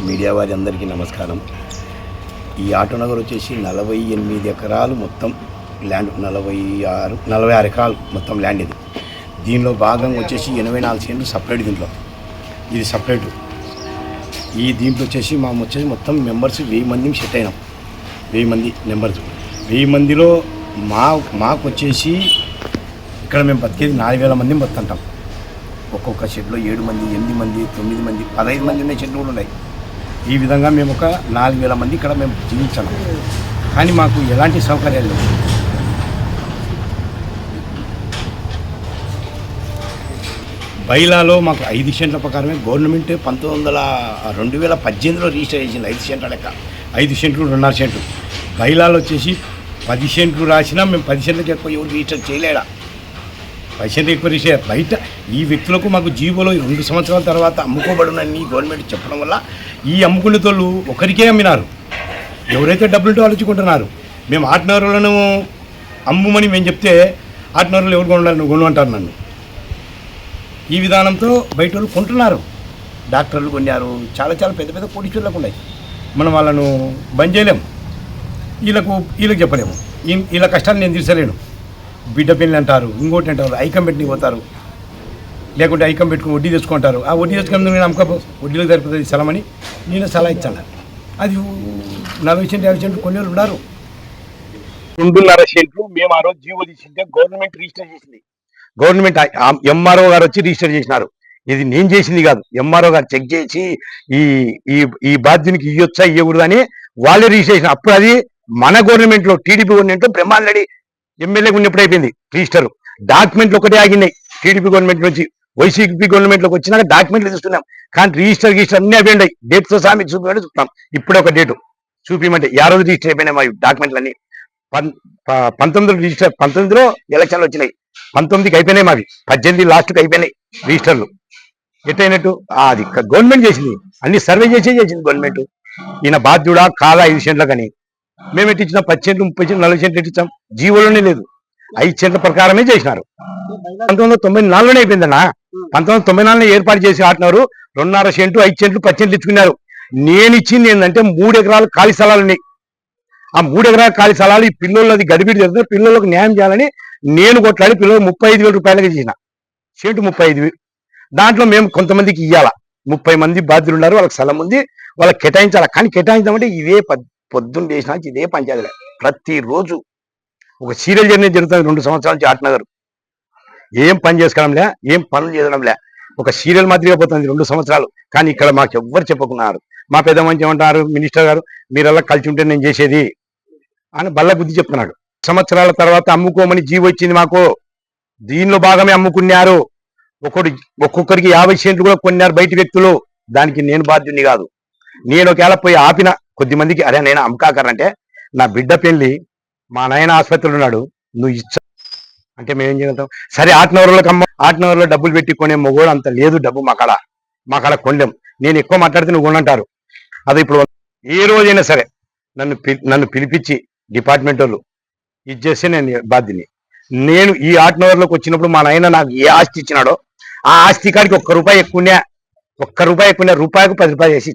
Media వారి అందరికీ నమస్కారం. ఈ ఆటోనగర్ వచ్చేసి 48 ఎకరాలు మొత్తం ల్యాండ్, 46 ఎకరాలు మొత్తం ల్యాండ్. ఇది దీనిలో భాగంగా వచ్చేసి 84 సెంట్లు సపరేట్. దీంట్లో ఇది సపరేట్. ఈ దీంట్లో వచ్చేసి మొత్తం మెంబర్స్ 1000 మంది సెట్ అయినాం. 1000 మంది మెంబర్స్. 1000 మందిలో మాకు వచ్చేసి ఇక్కడ మేము బతికేది 4000 మంది బతుంటాం. ఒక్కొక్క షెడ్లో 7 మంది, 8 మంది, 9 మంది, 15 మంది ఉన్న షెడ్లు కూడా ఉన్నాయి. ఈ విధంగా మేము ఒక 4000 మంది ఇక్కడ మేము జీవించాము. కానీ మాకు ఎలాంటి సౌకర్యాలు లేవు. బైలాలో మాకు 5 సెంట్ల ప్రకారమే గవర్నమెంట్ 2018లో రిజిస్టర్ చేసింది. 5 సెంట్ల లెక్క, 5 సెంట్లు 2.5 సెంట్లు. బైలాలో వచ్చేసి 10 సెంట్లు రాసినా మేము 10 సెంట్లకి ఎక్కువ ఎవరు రిజిస్టర్ చేయలేడా. 10 సెంట్లు ఎక్కువ రిజిస్టర్ బయట. ఈ వ్యక్తులకు మాకు జీవోలో 2 సంవత్సరాల తర్వాత అమ్ముకోబడునని గవర్నమెంట్ చెప్పడం వల్ల ఈ అమ్ముకునే తోళ్ళు ఒకరికే అమ్మినారు. ఎవరైతే డబ్బులతో ఆలోచుకుంటున్నారు. మేము ఆటనగర్లను అమ్ముమని మేము చెప్తే ఆటనగర్లు ఎవరు కొనాలి, నువ్వు కొనుంటారు నన్ను. ఈ విధానంతో బయట వాళ్ళు కొంటున్నారు. డాక్టర్లు కొన్నారు. చాలా పెద్ద పెద్ద కోటీశ్వరులకు ఉన్నాయి. మనం వాళ్ళను బంద్ చేయలేము. వీళ్ళకి చెప్పలేము. వీళ్ళ కష్టాలు నేను తీర్చలేను. బిడ్డ పెళ్ళి అంటారు, ఇంకోటి అంటారు, ఐకం పెట్టిన పోతారు. లేకుంటే ఐకం పెట్టుకుని వడ్డీ తెచ్చుకుంటారు. ఆ వడ్డీ తెచ్చుకుని నేను అమ్మకపో వడ్డీలో సరిపోతుంది స్థలమని నేను సలహా ఇచ్చాను. అది 40 సెంట్లు 50 సెంట్లు కొన్ని వాళ్ళు ఉన్నారు. 2.5 సెంట్లు మేము ఆ రోజు జీవో తీసింటే గవర్నమెంట్ రిజిస్టర్ చేసింది. గవర్నమెంట్ ఎంఆర్ఓ గారు వచ్చి రిజిస్టర్ చేసినారు. ఇది నేను చేసింది కాదు. ఎంఆర్ఓ గారు చెక్ చేసి ఈ బాధ్యునికి ఇవ్వచ్చా ఇవ్వకూడదు అని వాళ్ళే రిజిస్టర్ చేసిన. అప్పుడు అది మన గవర్నమెంట్లో టీడీపీ గవర్నమెంట్లో బ్రహ్మాండ ఎమ్మెల్యే ఉన్నప్పుడు అయిపోయింది రిజిస్టర్. డాక్యుమెంట్లు ఒకటే ఆగినాయి. టీడీపీ గవర్నమెంట్ నుంచి వైసీపీ గవర్నమెంట్లోకి వచ్చినాక డాక్యుమెంట్లు తీసుకున్నాం. కానీ రిజిస్టర్ అన్నీ అయిపోయినాయి. డేట్తో సహా మీకు చూపించమంటే చూస్తాం. ఇప్పుడే ఒక డేటు చూపించమంటే 50 రిజిస్టర్ అయిపోయినాయి. మా డాక్యుమెంట్లు అన్నీ 19 రిజిస్టర్. 19లో ఎలక్షన్లు వచ్చినాయి. 19కి అయిపోయినాయి. మావి 18 లాస్ట్కి అయిపోయినాయి రిజిస్టర్లు. ఎట్టయినట్టు అది గవర్నమెంట్ చేసింది. అన్ని సర్వే చేసింది గవర్నమెంట్. ఈయన బాధ్యుడా కాదా 5 సెంట్ల కానీ మేము ఎట్టించాం. 10 సెంట్లు 30 సెంట్లు 40 సెంట్లు ఎట్టించాం. జీవోలోనే లేదు. 5 సెంట్ల ప్రకారమే చేసినారు. 1994లోనే అయిపోయిందన్నా. 1994లో ఏర్పాటు చేసి ఆటనగరు 2.5 సెంట్లు 5 సెంట్లు 10 సెంట్లు ఇచ్చుకున్నారు. నేను ఇచ్చింది ఏంటంటే 3 ఎకరాలు ఖాళీ స్థలాలు ఉన్నాయి. ఆ 3 ఎకరాల ఖాళీ స్థలాలు ఈ పిల్లలది గడిబిడి జరుగుతుంది. పిల్లలకు న్యాయం చేయాలని నేను కొట్లాడి పిల్లలు 35,000 రూపాయలకి చేసిన. సెంటు 35,000. దాంట్లో మేము కొంతమందికి ఇవ్వాలా. 30 మంది బాధ్యులు ఉన్నారు. వాళ్ళకి స్థలం ఉంది. వాళ్ళకి కేటాయించాలా. కానీ కేటాయించామంటే ఇవే పొద్దున్న చేసినా ఇదే పంచాయతీలే. ప్రతిరోజు ఒక సీరియల్ జర్నీ జరుగుతుంది. 2 సంవత్సరాల నుంచి ఆటనగర్ ఏం పని చేసుకోవడంలే, ఏం పనులు చేయడంలే. ఒక సీరియల్ మాదిరిగా పోతుంది 2 సంవత్సరాలు. కానీ ఇక్కడ మాకు ఎవ్వరు చెప్పుకున్నారు. మా పెద్ద మంచి ఏమంటారు, మినిస్టర్ గారు మీరల్లా కలిసి ఉంటే నేను చేసేది అని బల్ల బుద్ధి చెప్తున్నాడు. సంవత్సరాల తర్వాత అమ్ముకోమని జీవో వచ్చింది మాకు. దీనిలో భాగమే అమ్ముకున్నారు. ఒక్కొక్కరికి 50 సెంట్లు కూడా కొన్నారు బయట వ్యక్తులు. దానికి నేను బాధ్యుని కాదు. నేను ఒకవేళ పోయి ఆపిన కొద్ది మందికి, అరే నేను అమ్మకాకరంటే నా బిడ్డ పెళ్లి మా నాయన ఆసుపత్రిలో ఉన్నాడు, నువ్వు ఇచ్చా అంటే మేమేం చేయగలుగుతాం. సరే ఆటనగర్లోకి ఆటనగర్లో డబ్బులు పెట్టి కొనే మొగోడు అంత లేదు. డబ్బు మా కాడ కొనలేం. నేను ఎక్కువ మాట్లాడితే నువ్వు కొనంటారు. అదే ఇప్పుడు ఏ రోజైనా సరే నన్ను పిలిపించి డిపార్ట్మెంట్ వాళ్ళు ఇది చేస్తే నేను బాధ్యుని. నేను ఈ ఆటనగర్లోకి వచ్చినప్పుడు మా నాయన నాకు ఏ ఆస్తి ఇచ్చినాడో ఆ ఆస్తి కాడికి ₹1 ఎక్కువనే, ₹1 ఎక్కువనే, రూపాయికి 10 రూపాయలు చేసి